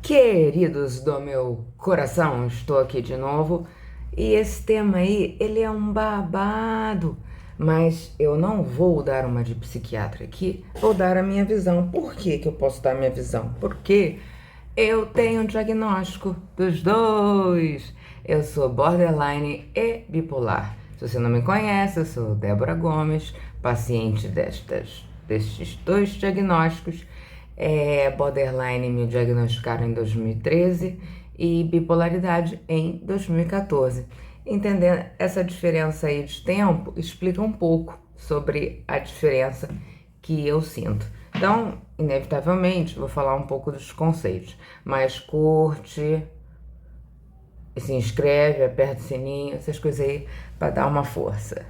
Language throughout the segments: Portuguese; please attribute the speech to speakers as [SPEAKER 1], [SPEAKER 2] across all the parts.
[SPEAKER 1] Queridos do meu coração, estou aqui de novo e esse tema aí, ele é um babado, mas eu não vou dar uma de psiquiatra aqui, vou dar a minha visão. Por que que eu posso dar a minha visão? Porque eu tenho um diagnóstico dos dois. Eu sou borderline e bipolar. Se você não me conhece, eu sou Débora Gomes, paciente destes dois diagnósticos. Borderline me diagnosticaram em 2013 e bipolaridade em 2014. Entendendo essa diferença aí de tempo, explica um pouco sobre a diferença que eu sinto. Então, inevitavelmente, vou falar um pouco dos conceitos, mas curte, se inscreve, aperta o sininho, essas coisas aí para dar uma força.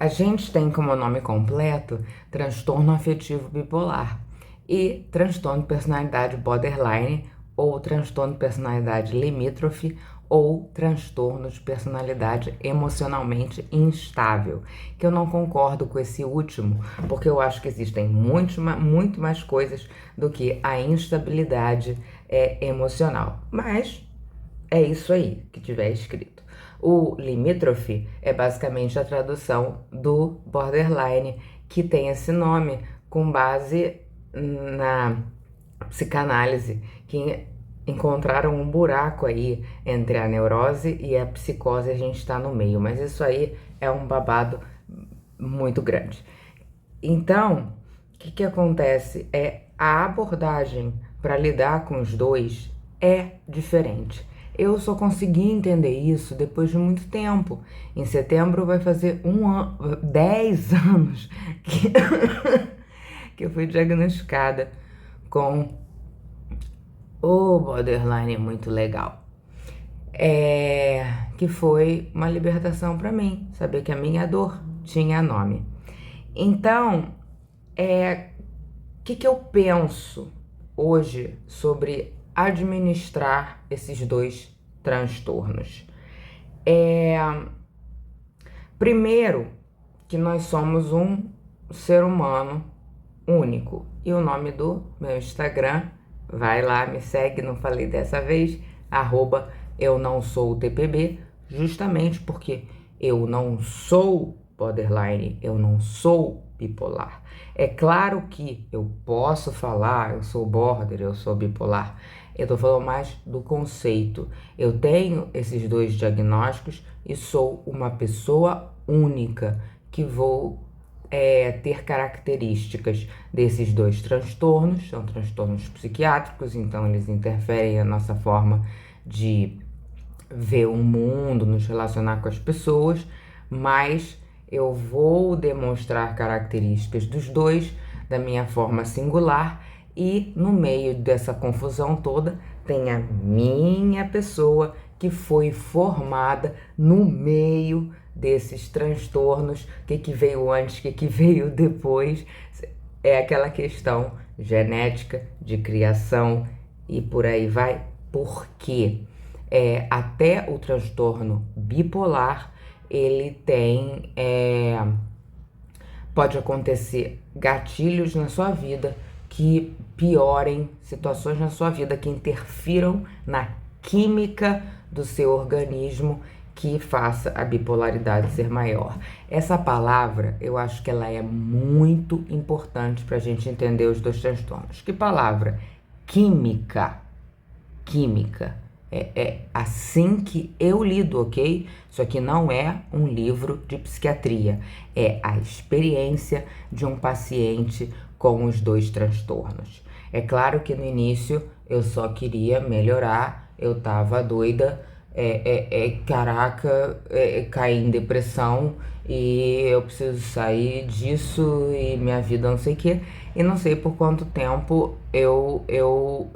[SPEAKER 1] A gente tem como nome completo transtorno afetivo bipolar e transtorno de personalidade borderline ou transtorno de personalidade limítrofe ou transtorno de personalidade emocionalmente instável, que eu não concordo com esse último, porque eu acho que existem muito mais coisas do que a instabilidade emocional. Mas é isso aí que tiver escrito. O limítrofe é basicamente a tradução do borderline, que tem esse nome com base na psicanálise, que encontraram um buraco aí entre a neurose e a psicose, a gente está no meio, mas isso aí é um babado muito grande. Então, o que acontece é a abordagem para lidar com os dois é diferente. Eu só consegui entender isso depois de muito tempo. Em setembro vai fazer 10 anos que, que eu fui diagnosticada com o borderline muito legal. Que foi uma libertação para mim, saber que a minha dor tinha nome. Então, que eu penso hoje sobre administrar esses dois transtornos? Primeiro, que nós somos um ser humano único. E o nome do meu Instagram, vai lá, me segue, não falei dessa vez, @eu-não-sou-TPB, justamente porque eu não sou borderline, eu não sou bipolar. É claro que eu posso falar, eu sou border, eu sou bipolar. Eu tô falando mais do conceito. Eu tenho esses dois diagnósticos e sou uma pessoa única que vou ter características desses dois transtornos. São transtornos psiquiátricos, então eles interferem na nossa forma de ver o mundo, nos relacionar com as pessoas, mas eu vou demonstrar características dos dois da minha forma singular e no meio dessa confusão toda tem a minha pessoa que foi formada no meio desses transtornos. O que veio antes, o que veio depois, é aquela questão genética, de criação e por aí vai. Por quê? Até o transtorno bipolar, ele tem, pode acontecer gatilhos na sua vida que piorem situações na sua vida, que interfiram na química do seu organismo, que faça a bipolaridade ser maior. Essa palavra, eu acho que ela é muito importante para a gente entender os dois transtornos. Que palavra? Química. Química. É assim que eu lido, ok? Isso aqui não é um livro de psiquiatria. É a experiência de um paciente com os dois transtornos. É claro que no início eu só queria melhorar, eu tava doida, caraca, caí em depressão e eu preciso sair disso e minha vida não sei o que. E não sei por quanto tempo eu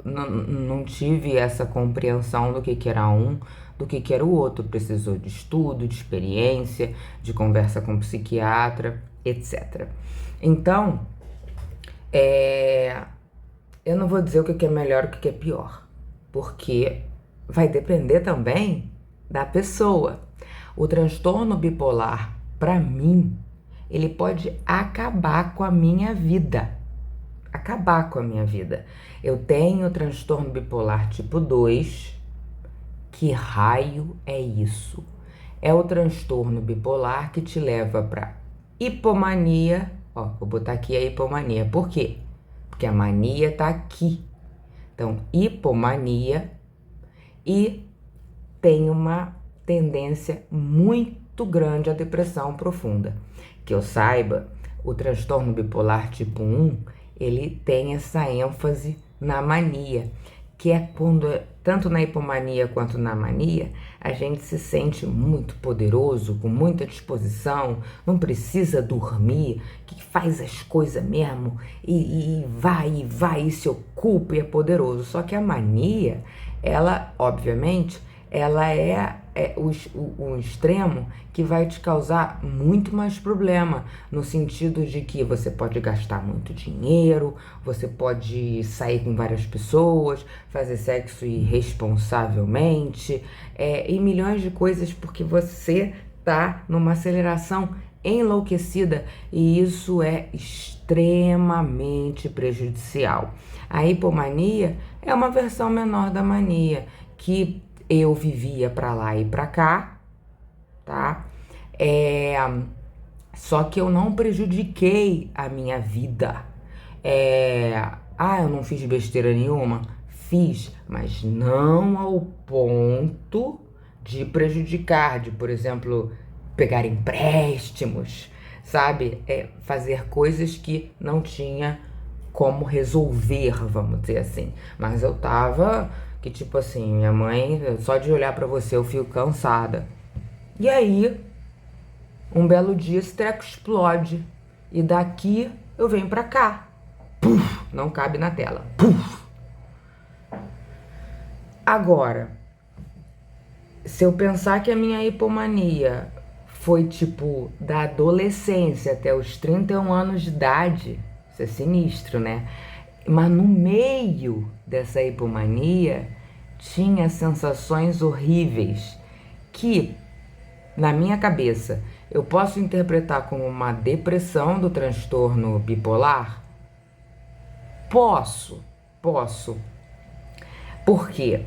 [SPEAKER 1] não tive essa compreensão do que era um, do que era o outro. Precisou de estudo, de experiência, de conversa com psiquiatra, etc. Então, eu não vou dizer o que é melhor e o que é pior, porque vai depender também da pessoa. O transtorno bipolar, para mim, ele pode acabar com a minha vida. acabar com a minha vida. Eu tenho transtorno bipolar tipo 2. Que raio é isso? É o transtorno bipolar que te leva para hipomania. Ó, vou botar aqui a hipomania. Por quê? Porque a mania tá aqui. Então, hipomania, e tem uma tendência muito grande à depressão profunda. Que eu saiba, o transtorno bipolar tipo 1, ele tem essa ênfase na mania, que é quando, tanto na hipomania quanto na mania, a gente se sente muito poderoso, com muita disposição, não precisa dormir, que faz as coisas mesmo, e vai, e se ocupa e é poderoso. Só que a mania, ela, obviamente, ela é o extremo que vai te causar muito mais problema, no sentido de que você pode gastar muito dinheiro, você pode sair com várias pessoas, fazer sexo irresponsavelmente, e milhões de coisas, porque você tá numa aceleração enlouquecida, e isso é extremamente prejudicial. A hipomania é uma versão menor da mania, que eu vivia para lá e para cá, tá? Só que eu não prejudiquei a minha vida. Eu não fiz besteira nenhuma? Fiz, mas não ao ponto de prejudicar, de, por exemplo, pegar empréstimos, sabe? Fazer coisas que não tinha como resolver, vamos dizer assim. Mas eu tava que, tipo assim, minha mãe, só de olhar pra você eu fico cansada. E aí, um belo dia esse treco explode. E daqui eu venho pra cá. Puf, não cabe na tela. Puf. Agora, se eu pensar que a minha hipomania foi tipo da adolescência até os 31 anos de idade, isso é sinistro, né? Mas no meio dessa hipomania tinha sensações horríveis que, na minha cabeça, eu posso interpretar como uma depressão do transtorno bipolar? Posso. Por quê?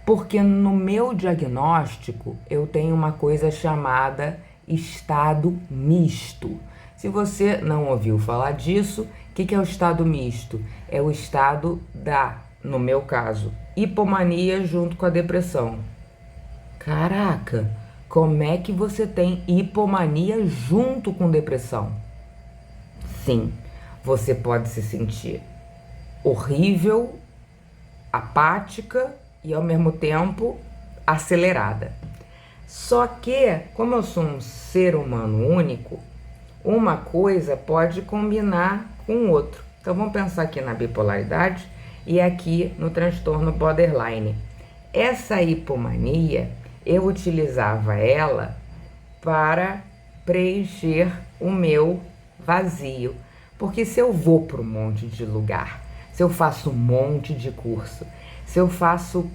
[SPEAKER 1] Porque no meu diagnóstico eu tenho uma coisa chamada estado misto. Se você não ouviu falar disso, o que é o estado misto? É o estado da, no meu caso, hipomania junto com a depressão. Caraca, como é que você tem hipomania junto com depressão? Sim, você pode se sentir horrível, apática e ao mesmo tempo acelerada. Só que, como eu sou um ser humano único, uma coisa pode combinar com o outro. Então vamos pensar aqui na bipolaridade e aqui no transtorno borderline. Essa hipomania, eu utilizava ela para preencher o meu vazio. Porque se eu vou para um monte de lugar, se eu faço um monte de curso, se eu faço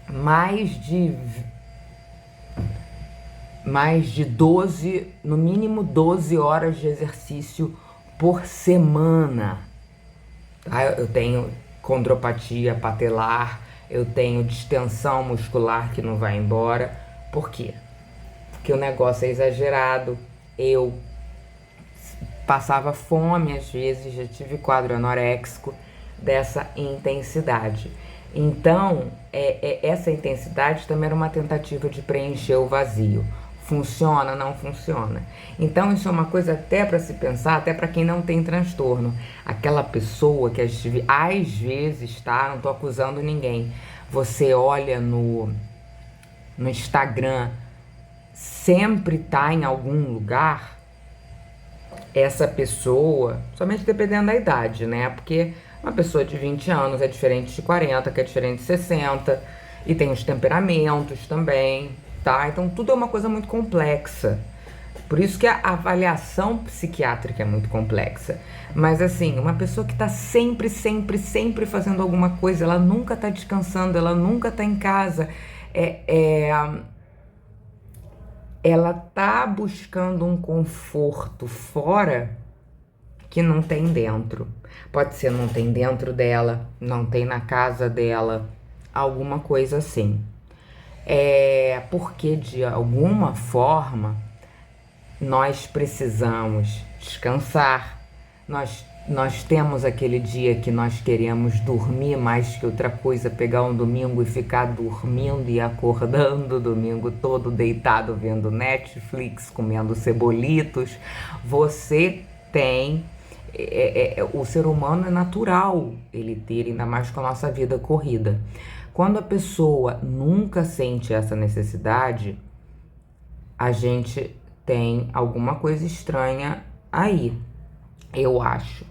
[SPEAKER 1] mais de 12, no mínimo 12 horas de exercício por semana, tá? Eu tenho condropatia patelar, eu tenho distensão muscular que não vai embora. Por quê? Porque o negócio é exagerado. Eu passava fome às vezes, já tive quadro anoréxico dessa intensidade. Então, essa intensidade também era uma tentativa de preencher o vazio. Funciona? Não funciona. Então, isso é uma coisa até para se pensar, até para quem não tem transtorno. Aquela pessoa que às vezes, tá? Não tô acusando ninguém. Você olha no Instagram, sempre tá em algum lugar, essa pessoa, somente dependendo da idade, né? Porque uma pessoa de 20 anos é diferente de 40, que é diferente de 60, e tem os temperamentos também, tá? Então tudo é uma coisa muito complexa. Por isso que a avaliação psiquiátrica é muito complexa. Mas assim, uma pessoa que tá sempre fazendo alguma coisa, ela nunca tá descansando, ela nunca tá em casa, ela tá buscando um conforto fora que não tem dentro. Pode ser não tem dentro dela, não tem na casa dela, alguma coisa assim. Porque de alguma forma nós precisamos descansar. Nós temos aquele dia que nós queremos dormir mais que outra coisa, pegar um domingo e ficar dormindo e acordando o domingo todo deitado vendo Netflix, comendo cebolitos. Você tem... o ser humano é natural ele ter, ainda mais com a nossa vida corrida. Quando a pessoa nunca sente essa necessidade, a gente tem alguma coisa estranha aí, eu acho.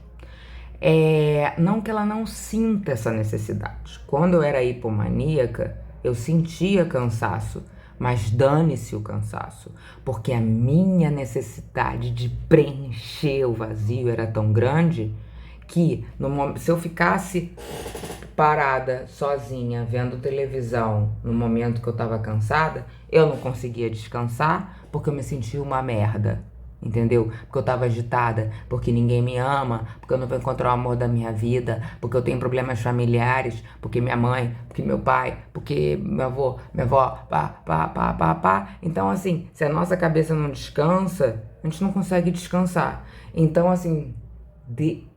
[SPEAKER 1] Não que ela não sinta essa necessidade. Quando eu era hipomaníaca, eu sentia cansaço, mas dane-se o cansaço, porque a minha necessidade de preencher o vazio era tão grande que se eu ficasse parada, sozinha, vendo televisão no momento que eu tava cansada, eu não conseguia descansar porque eu me sentia uma merda, entendeu? Porque eu tava agitada, porque ninguém me ama, porque eu não vou encontrar o amor da minha vida, porque eu tenho problemas familiares, porque minha mãe, porque meu pai, porque meu avô, minha avó, pá. Então, assim, se a nossa cabeça não descansa, a gente não consegue descansar. Então, assim,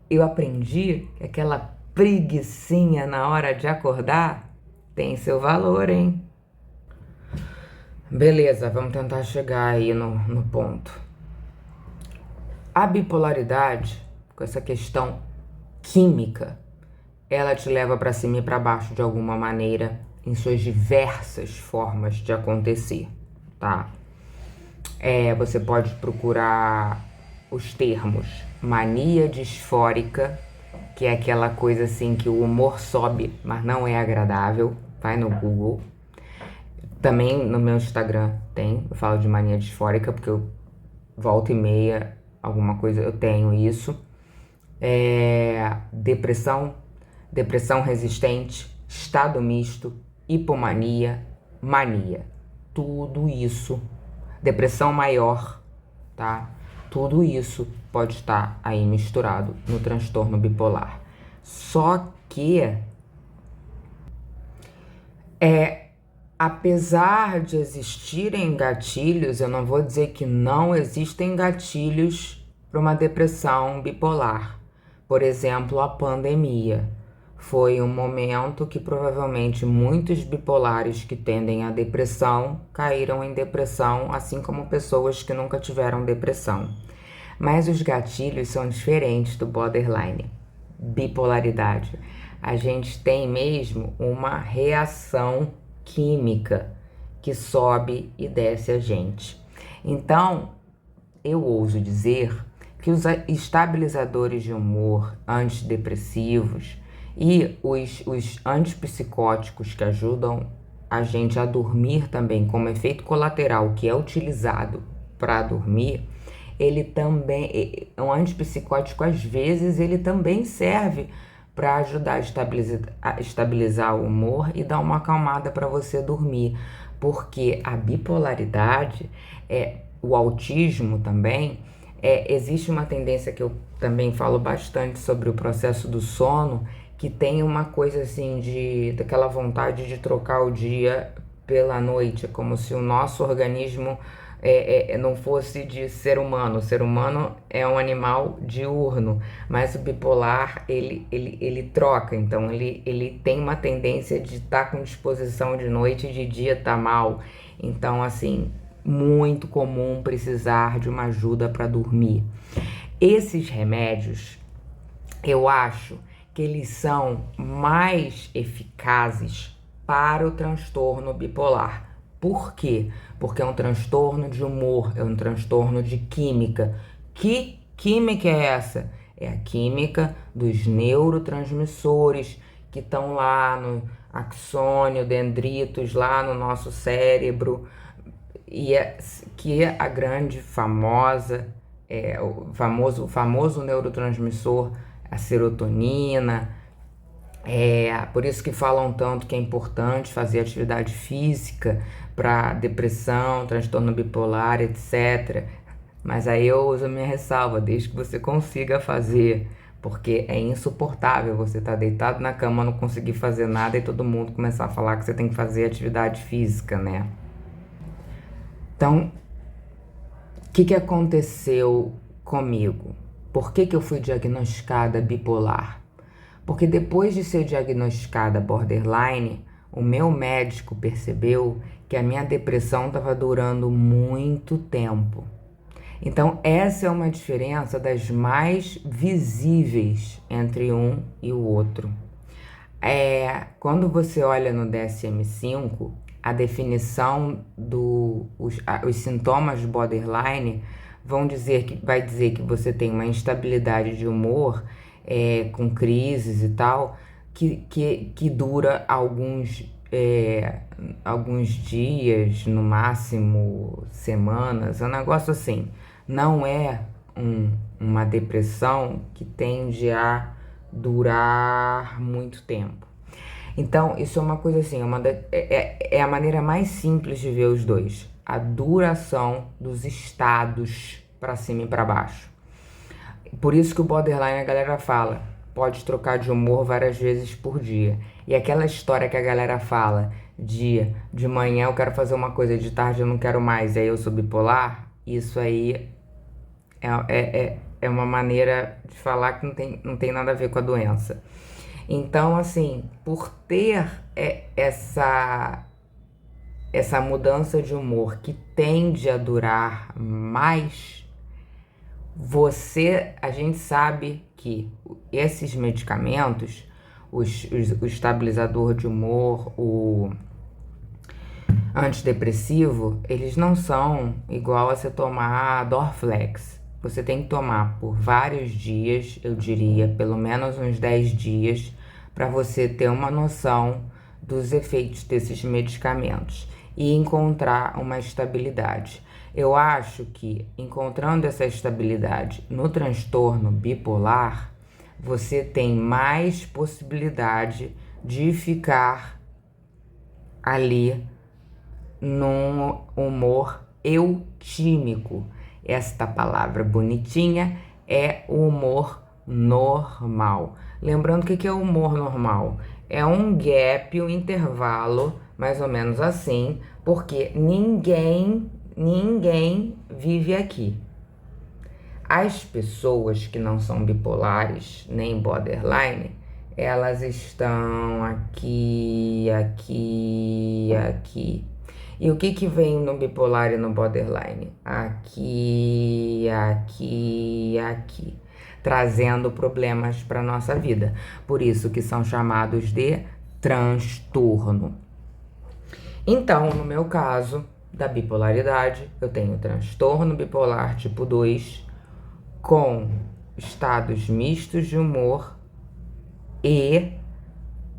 [SPEAKER 1] eu aprendi que aquela preguicinha na hora de acordar tem seu valor, hein? Beleza, vamos tentar chegar aí no ponto. A bipolaridade, com essa questão química, ela te leva para cima e para baixo de alguma maneira em suas diversas formas de acontecer, tá? Você pode procurar os termos mania disfórica, que é aquela coisa assim que o humor sobe, mas não é agradável. Vai no Google. Também no meu Instagram eu falo de mania disfórica, porque eu volta e meia, alguma coisa, eu tenho isso. Depressão resistente, estado misto, hipomania, mania. Tudo isso, depressão maior, tá? Tudo isso pode estar aí misturado no transtorno bipolar. Só que, apesar de existirem gatilhos, eu não vou dizer que não existem gatilhos para uma depressão bipolar. Por exemplo, a pandemia. Foi um momento que provavelmente muitos bipolares que tendem à depressão caíram em depressão, assim como pessoas que nunca tiveram depressão. Mas os gatilhos são diferentes do borderline. Bipolaridade. A gente tem mesmo uma reação química que sobe e desce a gente. Então, eu ouso dizer que os estabilizadores de humor, antidepressivos e os antipsicóticos que ajudam a gente a dormir também como efeito colateral, que é utilizado para dormir, ele também, um antipsicótico às vezes, ele também serve para ajudar a estabilizar o humor e dar uma acalmada para você dormir, porque a bipolaridade, o autismo também, existe uma tendência que eu também falo bastante sobre o processo do sono, que tem uma coisa assim daquela vontade de trocar o dia pela noite, como se o nosso organismo não fosse de ser humano. O ser humano é um animal diurno, mas o bipolar, ele troca, então ele tem uma tendência de estar com disposição de noite e de dia tá mal. Então, assim, muito comum precisar de uma ajuda para dormir. Esses remédios, eu acho que eles são mais eficazes para o transtorno bipolar. Por quê? Porque é um transtorno de humor, é um transtorno de química. Que química é essa? É a química dos neurotransmissores que estão lá no axônio, dendritos, lá no nosso cérebro, que é a grande famosa, o famoso neurotransmissor, a serotonina. Por isso que falam tanto que é importante fazer atividade física para depressão, transtorno bipolar, etc. Mas aí eu uso a minha ressalva, desde que você consiga fazer, porque é insuportável você estar deitado na cama, não conseguir fazer nada e todo mundo começar a falar que você tem que fazer atividade física, né? Então, o que aconteceu comigo? Por que eu fui diagnosticada bipolar? Porque depois de ser diagnosticada borderline, o meu médico percebeu que a minha depressão estava durando muito tempo. Então, essa é uma diferença das mais visíveis entre um e o outro. Quando você olha no DSM-5, a definição os sintomas de borderline vai dizer que você tem uma instabilidade de humor, com crises e tal, que dura alguns dias, no máximo semanas, é um negócio assim. Não é uma depressão que tende a durar muito tempo. Então, isso é uma coisa assim, é a maneira mais simples de ver os dois. A duração dos estados para cima e para baixo. Por isso que o borderline, a galera fala, pode trocar de humor várias vezes por dia. E aquela história que a galera fala, de manhã eu quero fazer uma coisa, de tarde eu não quero mais, e aí eu sou bipolar, isso aí é uma maneira de falar que não tem nada a ver com a doença. Então, assim, por ter essa mudança de humor que tende a durar mais, a gente sabe que esses medicamentos, o estabilizador de humor, o antidepressivo, eles não são igual a você tomar Dorflex. Você tem que tomar por vários dias, eu diria, pelo menos uns 10 dias, para você ter uma noção dos efeitos desses medicamentos e encontrar uma estabilidade. Eu acho que encontrando essa estabilidade no transtorno bipolar, você tem mais possibilidade de ficar ali num humor eutímico. Esta palavra bonitinha é o humor normal. Lembrando o que é o humor normal? É um gap, um intervalo, mais ou menos assim, porque ninguém vive aqui. As pessoas que não são bipolares, nem borderline, elas estão aqui. E o que vem no bipolar e no borderline? Aqui, trazendo problemas para nossa vida. Por isso que são chamados de transtorno. Então, no meu caso da bipolaridade, eu tenho transtorno bipolar tipo 2 com estados mistos de humor e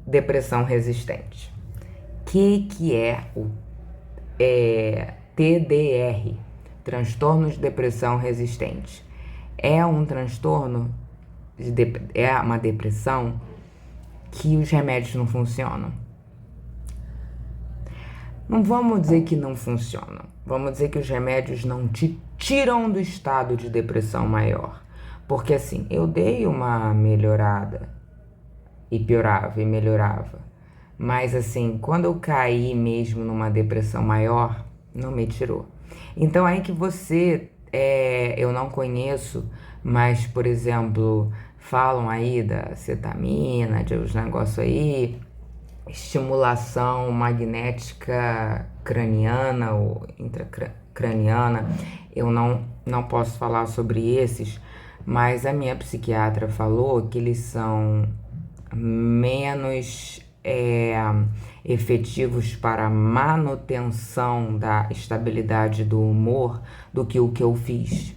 [SPEAKER 1] depressão resistente. Que é o TDR, transtorno de depressão resistente? É um transtorno, é uma depressão que os remédios não funcionam. Não vamos dizer que não funcionam, vamos dizer que os remédios não te tiram do estado de depressão maior. Porque assim, eu dei uma melhorada e piorava e melhorava. Mas assim, quando eu caí mesmo numa depressão maior, não me tirou. Então aí que eu não conheço, mas por exemplo, falam aí da cetamina, de uns negócios aí, estimulação magnética craniana ou intracraniana. Eu não posso falar sobre esses, mas a minha psiquiatra falou que eles são menos efetivos para a manutenção da estabilidade do humor do que o que eu fiz.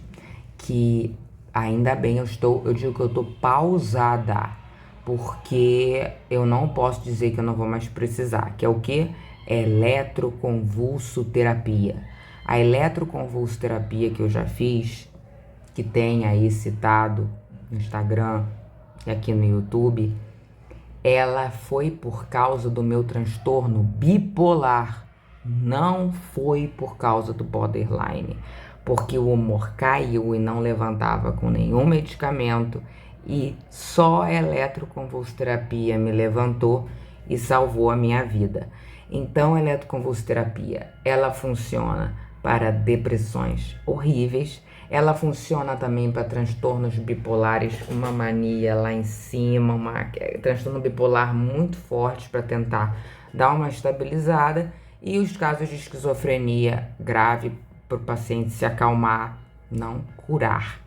[SPEAKER 1] Que ainda bem, eu digo que eu estou pausada, porque eu não posso dizer que eu não vou mais precisar, que é o que? Eletroconvulsoterapia. A eletroconvulsoterapia que eu já fiz, que tem aí citado no Instagram e aqui no YouTube, ela foi por causa do meu transtorno bipolar, não foi por causa do borderline. porque o humor caiu e não levantava com nenhum medicamento, e só a eletroconvulsoterapia me levantou e salvou a minha vida. Então, a eletroconvulsoterapia, ela funciona para depressões horríveis, ela funciona também para transtornos bipolares, uma mania lá em cima, transtorno bipolar muito forte para tentar dar uma estabilizada, e os casos de esquizofrenia grave para o paciente se acalmar, não curar.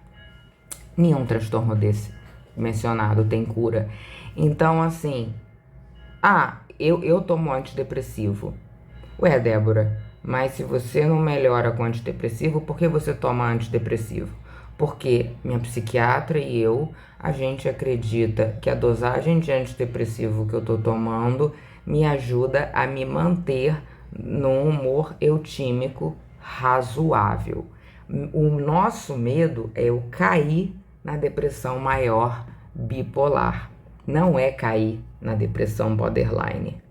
[SPEAKER 1] Nenhum transtorno desse mencionado tem cura. Então, assim, eu tomo antidepressivo. Ué, Débora, mas se você não melhora com antidepressivo, por que você toma antidepressivo? Porque minha psiquiatra e eu, a gente acredita que a dosagem de antidepressivo que eu tô tomando me ajuda a me manter num humor eutímico razoável. O nosso medo é eu cair na depressão maior bipolar. Não é cair na depressão borderline.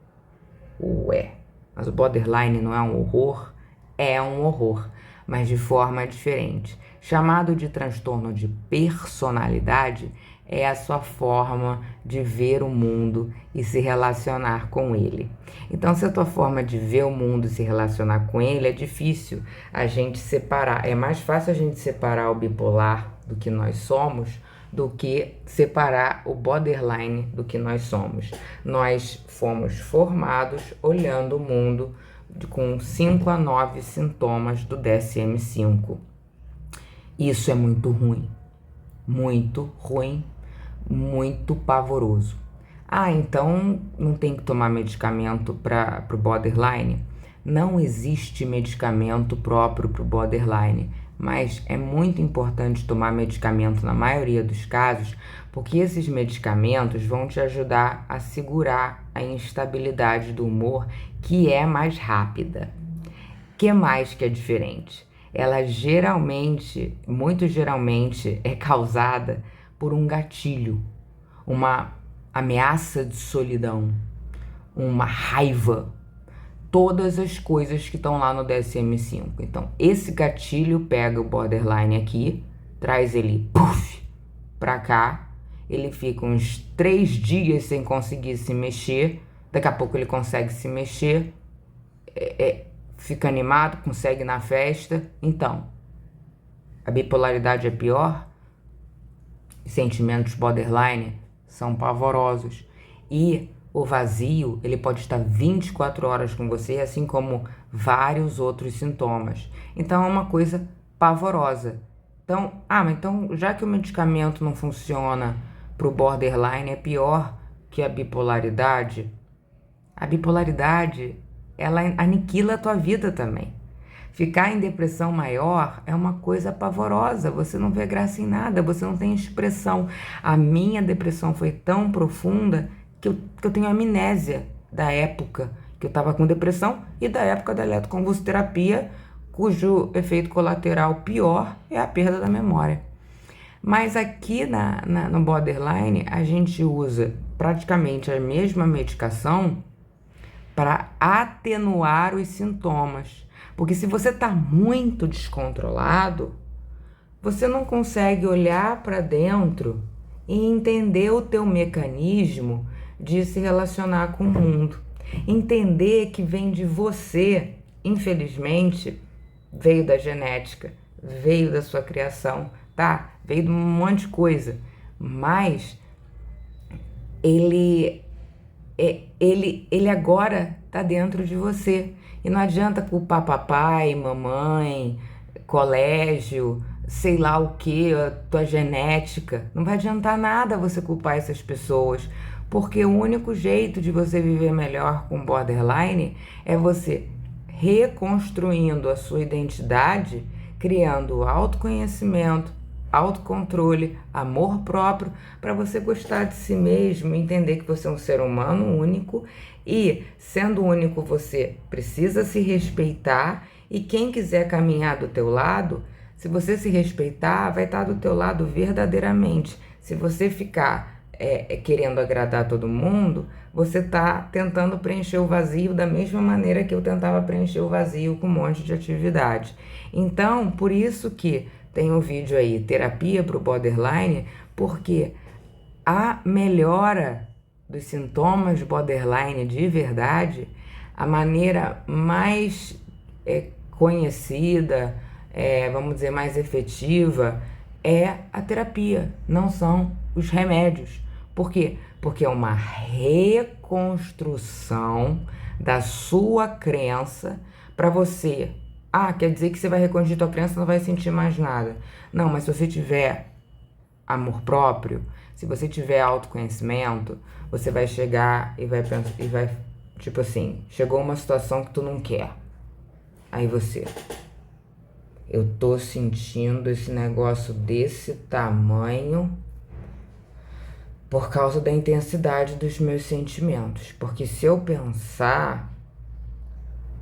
[SPEAKER 1] Ué, mas o borderline não é um horror? É um horror, mas de forma diferente. Chamado de transtorno de personalidade, é a sua forma de ver o mundo e se relacionar com ele. Então, se a tua forma de ver o mundo e se relacionar com ele é difícil a gente separar. É mais fácil a gente separar o bipolar do que nós somos do que separar o borderline do que nós somos. Nós fomos formados olhando o mundo com 5 a 9 sintomas do DSM-5. Isso é muito ruim, muito pavoroso. Então não tem que tomar medicamento para o borderline? Não existe medicamento próprio para o borderline, mas é muito importante tomar medicamento na maioria dos casos, porque esses medicamentos vão te ajudar a segurar a instabilidade do humor, que é mais rápida. Que mais que é diferente? Ela muito geralmente, é causada por um gatilho, uma ameaça de solidão, uma raiva, todas as coisas que estão lá no DSM-5. Então, esse gatilho pega o borderline aqui, traz ele pra cá, ele fica uns 3 dias sem conseguir se mexer, daqui a pouco ele consegue se mexer, fica animado, consegue ir na festa. Então, a bipolaridade é pior, sentimentos borderline são pavorosos, e o vazio, ele pode estar 24 horas com você, assim como vários outros sintomas. Então, é uma coisa pavorosa. Então, mas então, já que o medicamento não funciona para o borderline, é pior que a bipolaridade ela aniquila a tua vida também. Ficar em depressão maior é uma coisa pavorosa, você não vê graça em nada, você não tem expressão. A minha depressão foi tão profunda que eu tenho amnésia da época que eu estava com depressão e da época da eletroconvulsoterapia, cujo efeito colateral pior é a perda da memória. Mas aqui no borderline, a gente usa praticamente a mesma medicação para atenuar os sintomas. Porque se você está muito descontrolado, você não consegue olhar para dentro e entender o teu mecanismo de se relacionar com o mundo. Entender que vem de você, infelizmente, veio da genética, veio da sua criação, tá? Veio de um monte de coisa, mas ele agora tá dentro de você. E não adianta culpar papai, mamãe, colégio, sei lá o que, a tua genética. Não vai adiantar nada você culpar essas pessoas, porque o único jeito de você viver melhor com borderline é você reconstruindo a sua identidade, criando autoconhecimento, autocontrole, amor próprio, para você gostar de si mesmo, entender que você é um ser humano único e, sendo único, você precisa se respeitar, e quem quiser caminhar do teu lado, se você se respeitar, vai estar do teu lado verdadeiramente. Se você ficar querendo agradar todo mundo, você está tentando preencher o vazio da mesma maneira que eu tentava preencher o vazio com um monte de atividade. Então, por isso que tem um vídeo aí, terapia para o borderline, porque a melhora dos sintomas borderline de verdade, a maneira mais conhecida, vamos dizer, mais efetiva, é a terapia, não são os remédios. Por quê? Porque é uma reconstrução da sua crença para você. Ah, quer dizer que você vai reconstruir tua crença e não vai sentir mais nada. Não, mas se você tiver amor próprio, se você tiver autoconhecimento, você vai chegar e vai pensar, tipo assim, chegou uma situação que tu não quer. Aí você, eu tô sentindo esse negócio desse tamanho por causa da intensidade dos meus sentimentos. Porque se eu pensar,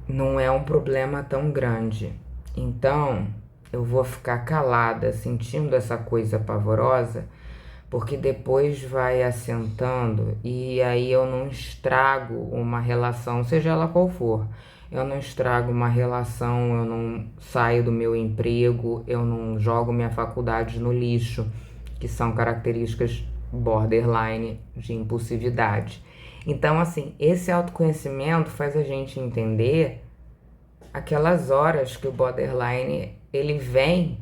[SPEAKER 1] não é um problema tão grande. Então, eu vou ficar calada, sentindo essa coisa pavorosa, porque depois vai assentando e aí eu não estrago uma relação, seja ela qual for. Eu não estrago uma relação, eu não saio do meu emprego, eu não jogo minha faculdade no lixo, que são características borderline de impulsividade. Então, assim, esse autoconhecimento faz a gente entender aquelas horas que o borderline ele vem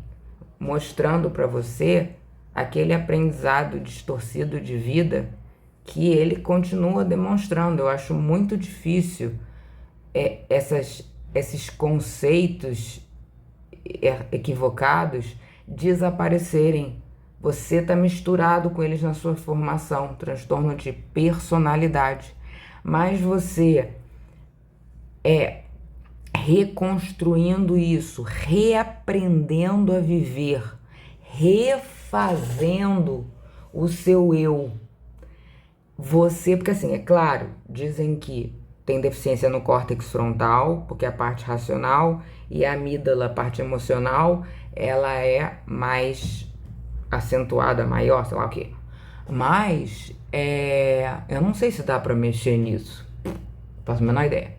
[SPEAKER 1] mostrando para você aquele aprendizado distorcido de vida que ele continua demonstrando. Eu acho muito difícil esses conceitos equivocados desaparecerem. Você está misturado com eles na sua formação, transtorno de personalidade. Mas você reconstruindo isso, reaprendendo a viver, refazendo o seu eu. Você, porque assim, é claro, dizem que tem deficiência no córtex frontal, porque a parte racional, e a amígdala, a parte emocional, ela é mais acentuada, maior, sei lá o quê. Mas, eu não sei se dá pra mexer nisso. Faço a menor ideia.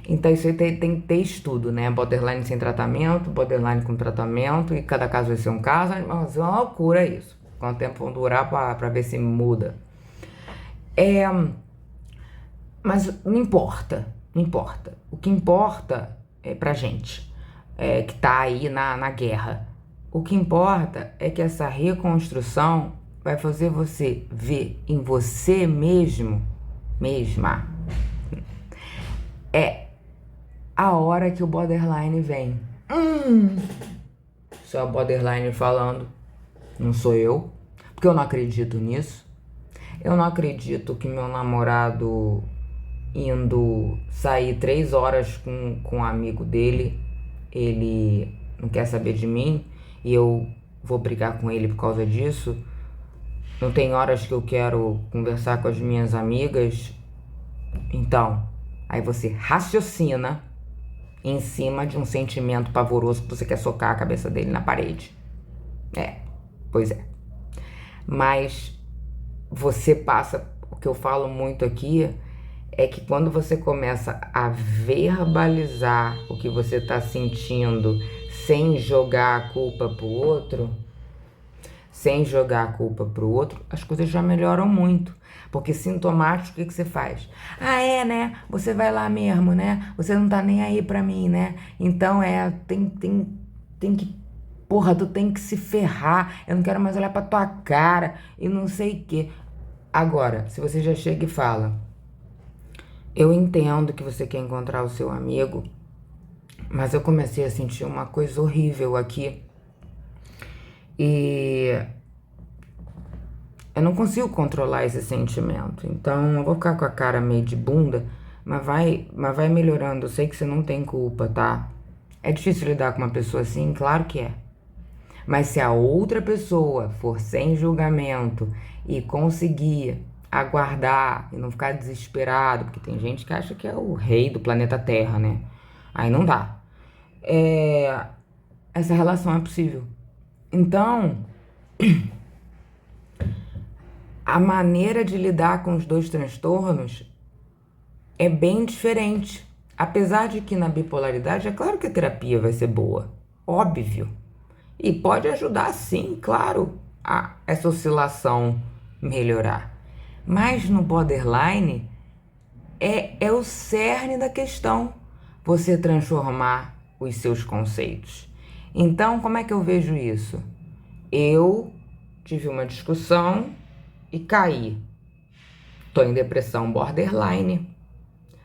[SPEAKER 1] Então isso aí tem que ter estudo, né? Borderline sem tratamento, borderline com tratamento, e cada caso vai ser um caso, mas é uma loucura isso. Quanto tempo vão durar pra ver se muda. Mas não importa, não importa. O que importa é pra gente, que tá aí na guerra. O que importa é que essa reconstrução vai fazer você ver em você mesma, a hora que o borderline vem. Isso é o borderline falando, não sou eu, porque eu não acredito nisso. Eu não acredito que meu namorado indo sair 3 horas com um amigo dele, ele não quer saber de mim e eu vou brigar com ele por causa disso. Não tem horas que eu quero conversar com as minhas amigas. Então, aí você raciocina em cima de um sentimento pavoroso que você quer socar a cabeça dele na parede. Pois é. Mas você passa, o que eu falo muito aqui é que quando você começa a verbalizar o que você está sentindo sem jogar a culpa pro outro, as coisas já melhoram muito. Porque sintomático, o que você faz? Né? Você vai lá mesmo, né? Você não tá nem aí pra mim, né? Então, tem que... Porra, tu tem que se ferrar. Eu não quero mais olhar pra tua cara e não sei o quê. Agora, se você já chega e fala... Eu entendo que você quer encontrar o seu amigo, mas eu comecei a sentir uma coisa horrível aqui. E... eu não consigo controlar esse sentimento. Então, eu vou ficar com a cara meio de bunda, mas vai melhorando. Eu sei que você não tem culpa, tá? É difícil lidar com uma pessoa assim? Claro que é. Mas se a outra pessoa for sem julgamento e conseguir aguardar e não ficar desesperado, porque tem gente que acha que é o rei do planeta Terra, né? Aí não dá. Essa relação é possível. Então... a maneira de lidar com os dois transtornos é bem diferente. Apesar de que na bipolaridade, é claro que a terapia vai ser boa, óbvio. E pode ajudar sim, claro, a essa oscilação melhorar. Mas no borderline é o cerne da questão, você transformar os seus conceitos. Então, como é que eu vejo isso? Eu tive uma discussão e caí. Tô em depressão borderline.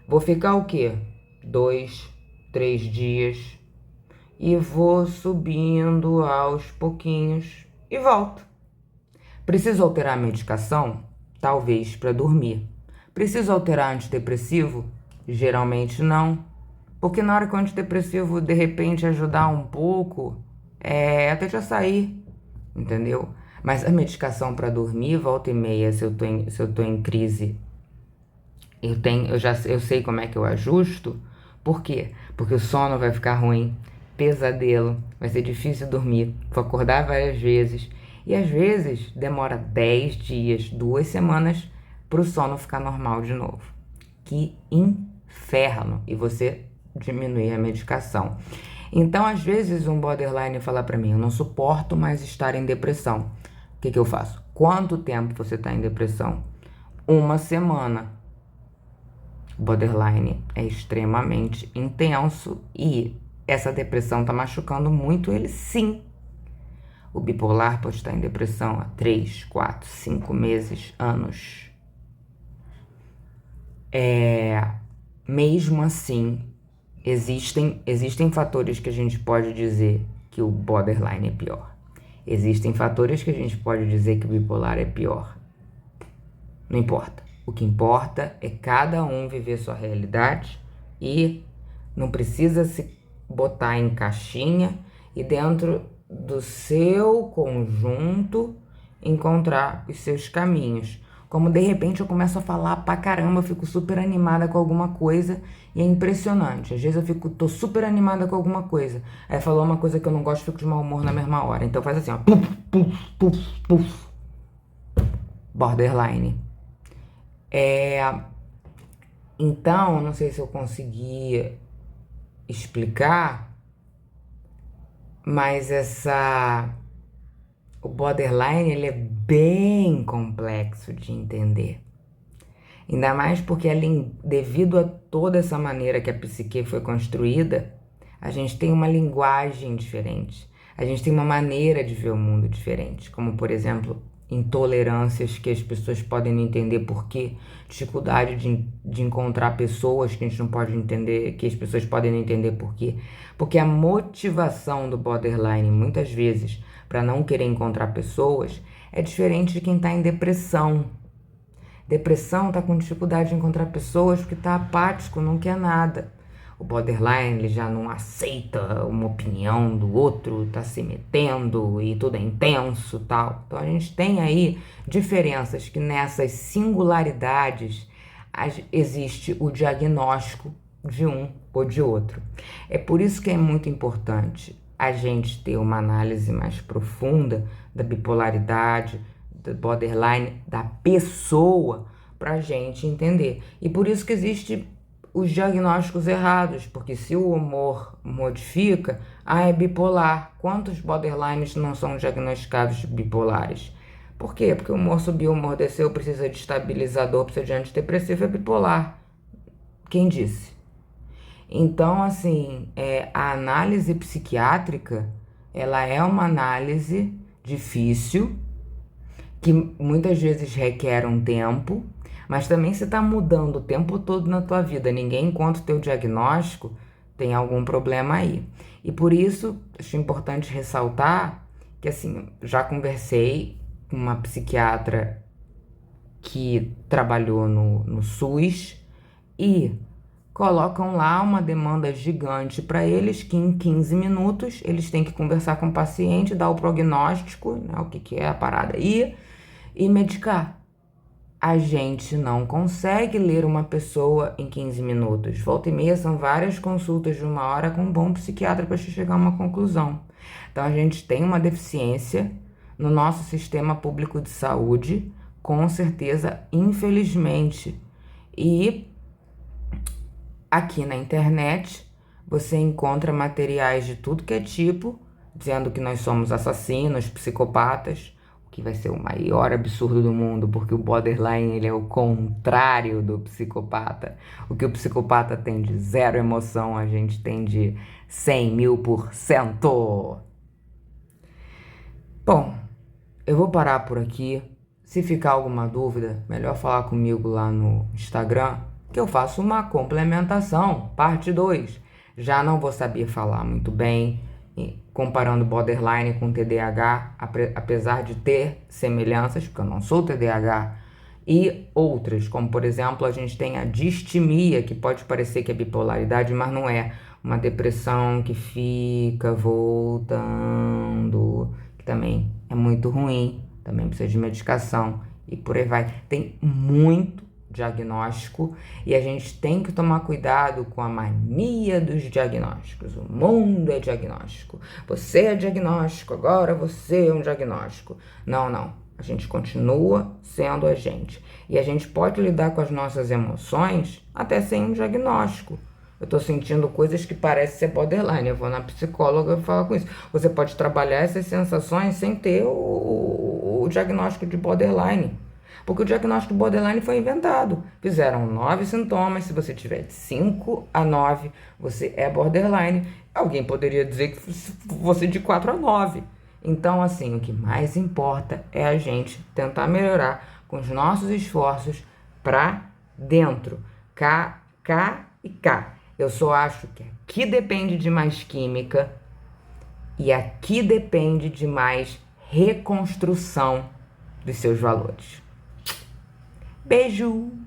[SPEAKER 1] Vou ficar o quê? 2, 3 dias e vou subindo aos pouquinhos e volto. Preciso alterar a medicação? Talvez para dormir. Preciso alterar antidepressivo? Geralmente não. Porque na hora que o antidepressivo de repente ajudar um pouco, até já sair, entendeu? Mas a medicação para dormir, volta e meia, se eu tô em crise, eu sei como é que eu ajusto. Por quê? Porque o sono vai ficar ruim, pesadelo, vai ser difícil dormir, vou acordar várias vezes. E às vezes demora 10 dias, 2 semanas para o sono ficar normal de novo. Que inferno! E você diminuir a medicação. Então, às vezes, um borderline fala para mim, eu não suporto mais estar em depressão. O que eu faço? Quanto tempo você está em depressão? 1 semana. O borderline é extremamente intenso e essa depressão está machucando muito ele, sim. O bipolar pode estar em depressão há 3, 4, 5 meses, anos. Mesmo assim, existem fatores que a gente pode dizer que o borderline é pior. Existem fatores que a gente pode dizer que o bipolar é pior. Não importa. O que importa é cada um viver sua realidade e não precisa se botar em caixinha e dentro do seu conjunto encontrar os seus caminhos. Como de repente eu começo a falar pra caramba, eu fico super animada com alguma coisa e é impressionante. Às vezes tô super animada com alguma coisa. Aí falou uma coisa que eu não gosto, fico de mau humor na mesma hora. Então faz assim, ó. Puf, puf, puf, puf. Borderline. Então, não sei se eu consegui explicar, mas o borderline ele é bem complexo de entender. Ainda mais porque devido a toda essa maneira que a psique foi construída, a gente tem uma linguagem diferente. A gente tem uma maneira de ver o mundo diferente. Como, por exemplo, intolerâncias que as pessoas podem não entender por quê. Dificuldade de encontrar pessoas que a gente não pode entender, que as pessoas podem não entender por quê. Porque a motivação do borderline, muitas vezes, para não querer encontrar pessoas, é diferente de quem está em depressão. Depressão está com dificuldade de encontrar pessoas porque está apático, não quer nada. O borderline ele já não aceita uma opinião do outro, tá se metendo e tudo é intenso, tal. Então a gente tem aí diferenças que nessas singularidades existe o diagnóstico de um ou de outro. É por isso que é muito importante a gente ter uma análise mais profunda da bipolaridade, do borderline, da pessoa, pra gente entender. E por isso que existe os diagnósticos errados, porque se o humor modifica, é bipolar. Quantos borderlines não são diagnosticados de bipolares? Por quê? Porque o humor subiu, o humor desceu, precisa de estabilizador, precisa de antidepressivo, é bipolar. Quem disse? Então, assim, a análise psiquiátrica, ela é uma análise difícil, que muitas vezes requer um tempo, mas também se está mudando o tempo todo na tua vida, ninguém encontra o teu diagnóstico, tem algum problema aí. E por isso, acho importante ressaltar que, assim, já conversei com uma psiquiatra que trabalhou no SUS e colocam lá uma demanda gigante para eles, que em 15 minutos eles têm que conversar com o paciente, dar o prognóstico, né, o que é a parada aí, e medicar. A gente não consegue ler uma pessoa em 15 minutos. Volta e meia são várias consultas de 1 hora com um bom psiquiatra para chegar a uma conclusão. Então a gente tem uma deficiência no nosso sistema público de saúde Com certeza, infelizmente. E aqui na internet você encontra materiais de tudo que é tipo, dizendo que nós somos assassinos, psicopatas, o que vai ser o maior absurdo do mundo, porque o borderline ele é o contrário do psicopata. O que o psicopata tem de zero emoção, a gente tem de 100.000%. Bom, eu vou parar por aqui. Se ficar alguma dúvida, melhor falar comigo lá no Instagram, que eu faço uma complementação, parte 2. Já não vou saber falar muito bem, comparando borderline com TDAH, apesar de ter semelhanças, porque eu não sou TDAH, e outras, como por exemplo, a gente tem a distimia, que pode parecer que é bipolaridade, mas não é. Uma depressão que fica voltando, que também é muito ruim, também precisa de medicação e por aí vai. Tem muito diagnóstico e a gente tem que tomar cuidado com a mania dos diagnósticos. O mundo é diagnóstico. Você é diagnóstico, agora você é um diagnóstico. Não, não. A gente continua sendo a gente. E a gente pode lidar com as nossas emoções até sem um diagnóstico. Eu tô sentindo coisas que parecem ser borderline. Eu vou na psicóloga e falar com isso. Você pode trabalhar essas sensações sem ter o diagnóstico de borderline. Porque o diagnóstico de borderline foi inventado. Fizeram 9 sintomas. Se você tiver de 5 a 9, você é borderline. Alguém poderia dizer que você de 4 a 9. Então, assim, o que mais importa é a gente tentar melhorar com os nossos esforços pra dentro. K e K. Eu só acho que aqui depende de mais química e aqui depende de mais reconstrução dos seus valores. Beijo!